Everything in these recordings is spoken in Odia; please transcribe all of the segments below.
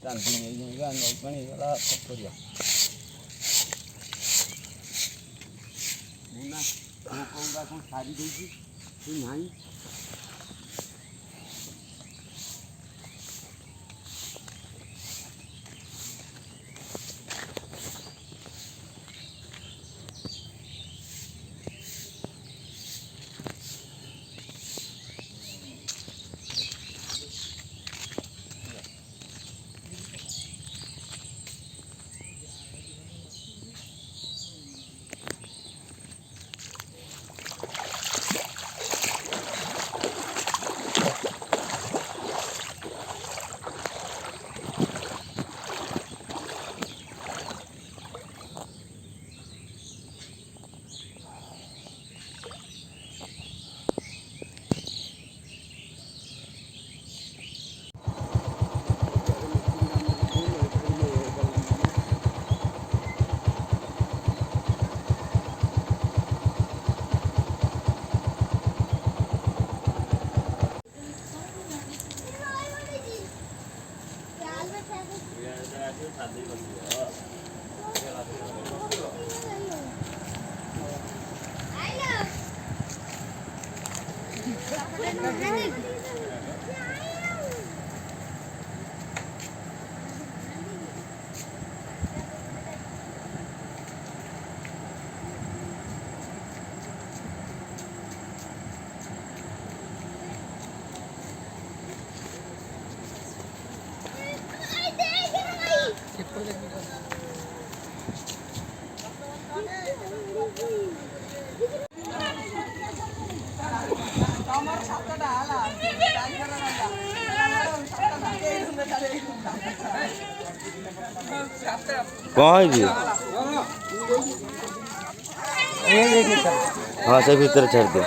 ଚାନ୍ଦି ନେଇଯିବା ନଈ ପାଣି ହେଇଗଲା କ'ଣ କରିବା ମୁଁ ନା ଲୋକଙ୍କୁ କ'ଣ ସାରି ଦେଇଛି ତୁ ନାହିଁ कौन है हाँ से भीतर छाड़ दे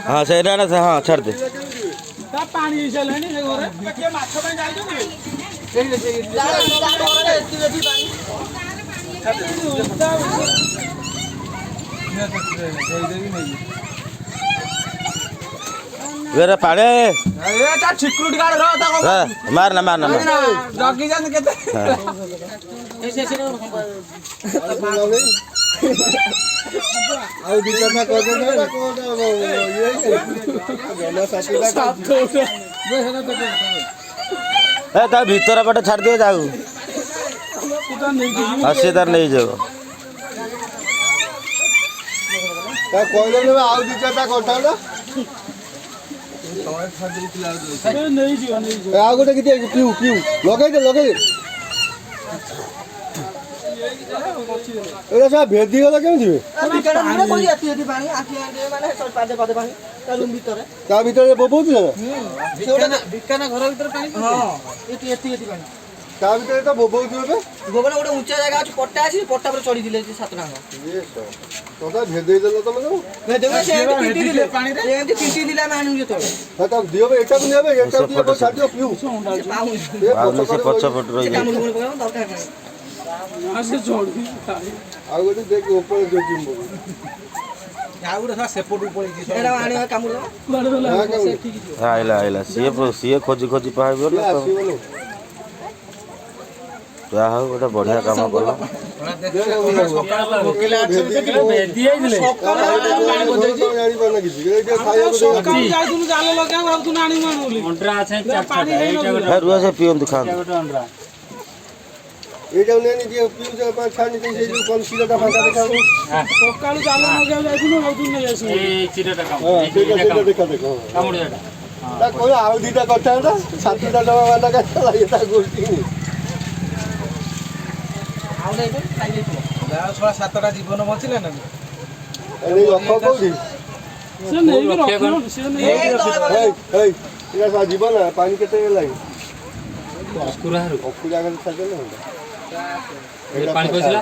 हाँ से ना हाँ छाड़ दे पानी वेरे पाड़े एटा सिक्योरिटी गार्ड रह ता मारना मारना जगी जान केते ଆଉ ଦିଟା କରିଦେବେ ନା କୋଟା ए ता भीतर पटे छाड़ दिए जाऊ अस्सी तार नहीं जाओ ତା କହିଲେ ଆଉ ଦିଟା କରିଥାନ୍ତା ଆଉ ଗୋଟେ କିଛି ପିଉ ପିଉ ଲଗେଇଦେ ଲଗେଇଦେ ଏଇଟା ସାର୍ ଭେଦି ଗଲା କେମିତି ତା ଭିତରେ ବୋବଉଛି ନା ତା ଭିତରେ ତ ବୋବଉଛି ଏବେ ଗୋବର ଗୋଟେ ଉଚ୍ଚ ଜାଗା ଅଛି ପଟ୍ଟା ଅଛି ପଟ୍ଟା ଉପରେ ଚଢି ଦିଲେ 7 ଟାଙ୍ଗ ତୋଟା ଭେଦେଇ ଦେଲ ତମେ ସବୁ ଭେଦେଇ ସେ ଏମିତି ଦିଲେ ପାଣିରେ ଏମିତି ତିନ୍ତି ଦିଲେ ଆମେ ଆଣିବୁ ଯେତେବେଳେ ହଁ ତା ଦିଅ ଏଟାକୁ ନେବେ ଏଟାକୁ ଦିଅ ଛାଡି ଦିଅ ପିଉ से पछ पट रही ଆଉ ଗୋଟେ ଦେଖ ଉପରେ ଯୋଉ ଆଉ ଗୋଟେ ସେପଟୁ ପଳେଇଛି ଏଟା ଆଣିବା କାମୁଡ आइला आइला सी खोजी खोजी पाइबो ना या हो गोटे बढ़िया काम कल रुआ से पियंतु खांतु ଏଇଟା ନେନି ଦିଅ ପିଉ ଯା ପା ଛାଣି ଦେଇ ସେଇ ଯୋଉ କମ ସିଲଟା ଫାଙ୍କା ଦେଖାଉ ସକାଳୁ ଜାଲ ଲଗେଇ ଯାଇଥିଲୁ ହଉତୁ ନେଇ ଆସିବୁ এই চিরাটা কাম ହଁ ସେଇଟା ଦେଖା ଦେଖ কামড় এটা ତା କହିଲା ଆଉ ଦିଟା କରିଥାନ୍ତା 7ଟା ଡବା ବାଲା କାଟିଲା ଏଟା ଗୋଷ୍ଠୀ ଆଉ ନେଇ ଖାଇ ଦେଇଥିବ ଯାହା ଛଡା 7ଟା ଜୀବନ ବଞ୍ଚିଲା ନା ଏଇ ରଖ କୋଉଠି ସେ ନେଇକି ରଖିବ ସେ ନେଇ ଏଇ ଏଇଟା ସା ଯିବ ନା ପାଣି କେତେ ଲାଗି ଅସ୍କୁରାରୁ ଅକୁଜା ଗଲେ ଛାଡିଲେ ହନ୍ତା ଏ ପାଣି ପଇଲା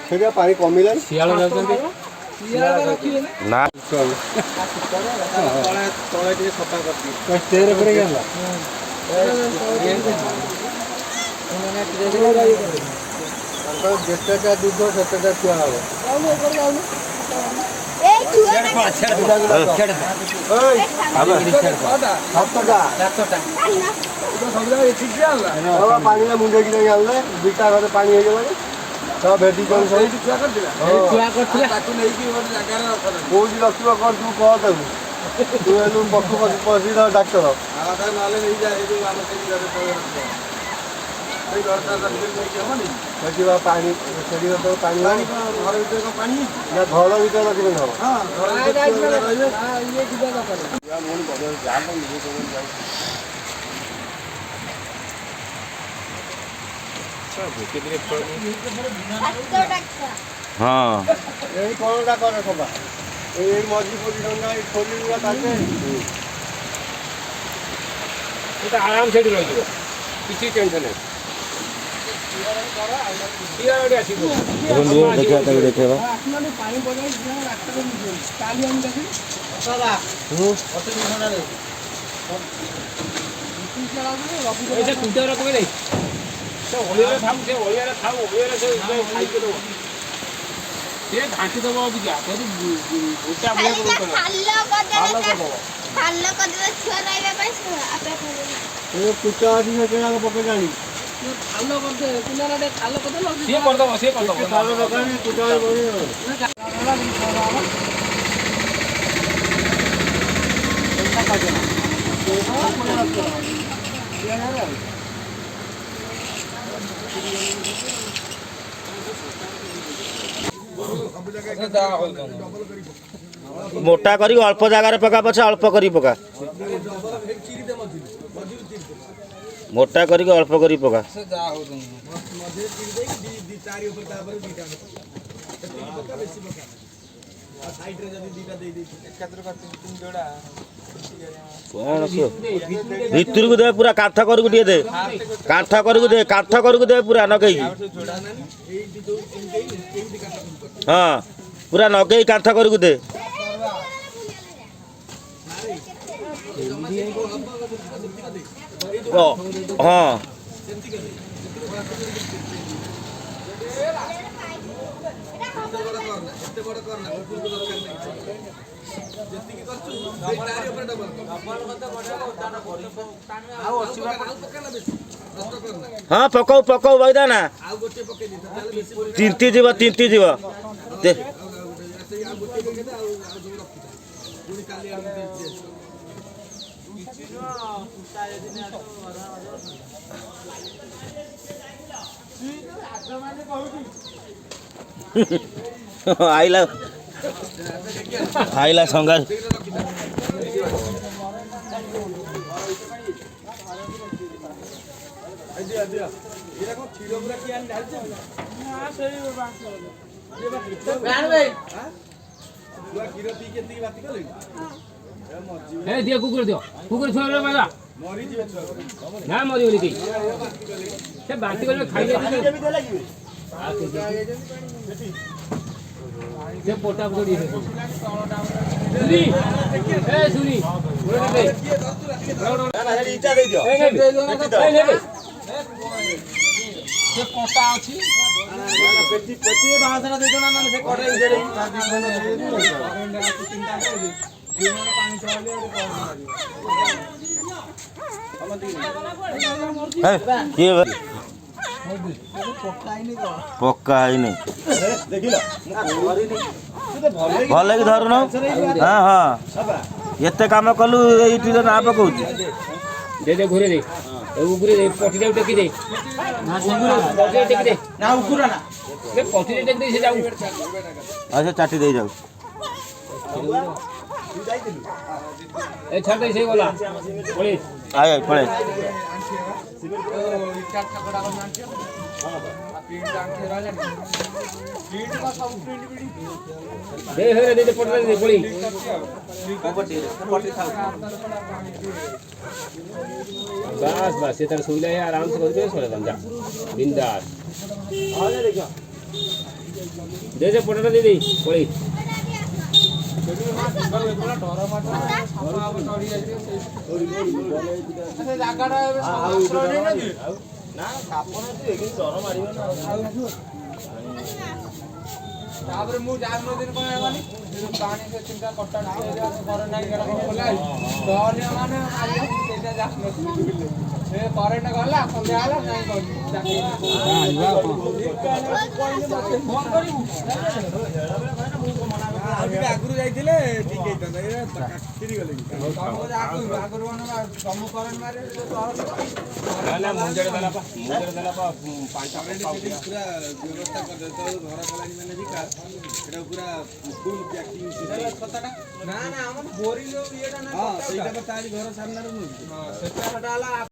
ସେଟା ପାଣି କମିଲାନି ଶିଆଳ ଯାଉଛନ୍ତି ना ତଳେ ଟିକେ ସଫା କରିଛି ଷ୍ଟେରେ ପରେ ଗଲା ତାଙ୍କର ଯେତେଟା ଦୁଧ ସେତେଟା ଛୁଆ ହବ ପାଣିରେ ମୁଣ୍ଡେଇକି ନେଇ ଆଣିଲେ ଦୁଇଟା ଘରେ ପାଣି ହେଇଗଲାଣି ସବୁ ଭେଟି ସବୁ କୋଉଠି ରଖିବ କ'ଣ ତୁ କହ ତାକୁ ତୁ ହେଲୁ ପଶୁ ପଶିର ଡାକ୍ତର ଦେଖିବା ପାଣି ସେଠି ତ ପାଣି ନା ଘର ଭିତରେ ରଖିବେନି ହବ ହଁ ଏଇ କ'ଣଟା କରେ ସଭା ଏଇ ମଝି ଫଝି ଡଙ୍ଗା ଏଇ ଖୋଲି ଗୁଡ଼ା କାଟେ ଆରାମ ସେଠି ରହିଯିବ କିଛି ଟେନସନ୍ ନାହିଁ ଦେଖିବା ତାକୁ ଦେଖେଇବା ସେ ଅଳିଆରେ ଥାଉ ଅଳିଆରେ ସେ ଖାଇକି ଦେବ ସେ ଘାଣ୍ଟି ଦେବ ଅବିକା ଗୋଟା କୁଟା ଅଛି ସେ କିଣାକ ପକେଇ ଆଣି ସିଏ କରିଦେବ କୁଟା ମୋଟା କରିକି ଅଳ୍ପ ଜାଗାରେ ପକା ପଛେ ଅଳ୍ପ କରି ପକା ମୋଟା କରିକି ଅଳ୍ପ କରି ପକା କଣ ଭିତରକୁ ଦେ ପୁରା କାଠ କରକୁ ଟିକେ ଦେ କାଠ କରକୁ ଦେ ପୁରା ନଗେଇକି ହଁ ପୁରା ନଗେଇ କାଠ କରକୁ ଦେ ହଁ ହଁ ପକଉ ବଇଦା ନା ତିନ୍ତି ଯିବ ଆଇଲା ସଂଗାର ଦିଅ କୁକୁର ଛୁଆ ନା ମରିବନି କେହି ସେ ବାନ୍ତି କରିବେ ଖାଇଲେ ସେ ପଟା ପଡ଼ି ସେ କଣ୍ଟା ଅଛି ପକ୍କା ହେଇନି ଭଲ କି ଧରୁନ ହଁ ହଁ ଏତେ କାମ କଲୁ ଏଇଠି ନା ପକଉଛୁ ଦେ ଘୁରେ ଦେ ଉପରେ ପଟିଟାକୁ ଟେକି ଦେ ପଟିରେ ଟେକି ଦେ ସେ ଯାଉ ଆଉ ସେ ଚାଟି ଦେଇ ଯାଉ ଏ ଛାଡ ଦେଇ ସେ ଗଲା ପଳେଇ ପଳେଇ ପଳେଇ बस ये तरह सुविधा है आराम से करके सोले जा बिंदास दे पटना दे पड़ी तापर मु जानो दिन कोन हेबानी पानी से चिंता कट्टा घर नाही गेला कोन बोला तो अन्य माने सेटा जानो ସେ କରେଣ୍ଟ ଗଲା ସନ୍ଧ୍ୟା ହେଲା ଯାଇ ଆଗରୁ ଯାଇଥିଲେ ଠିକ ହେଇଥାନ୍ତା ଗଲେ ଆଗରୁ ତମ କରେଣ୍ଟ ମାରେ ପୁରା ବ୍ୟବସ୍ଥା କରିଦେବେ ଘର କଲାଣି ମାନେ ବି ସେଟା ପୁରା ଫୁଲ ପ୍ୟାକିଂ ନା ଆମର ବୋରିଂ ଇଏଟା ନା ସେଇଟା ତାରି ଘର ସାମ୍ନାରେ ନୁହେଁ ସେଟା ହେଲା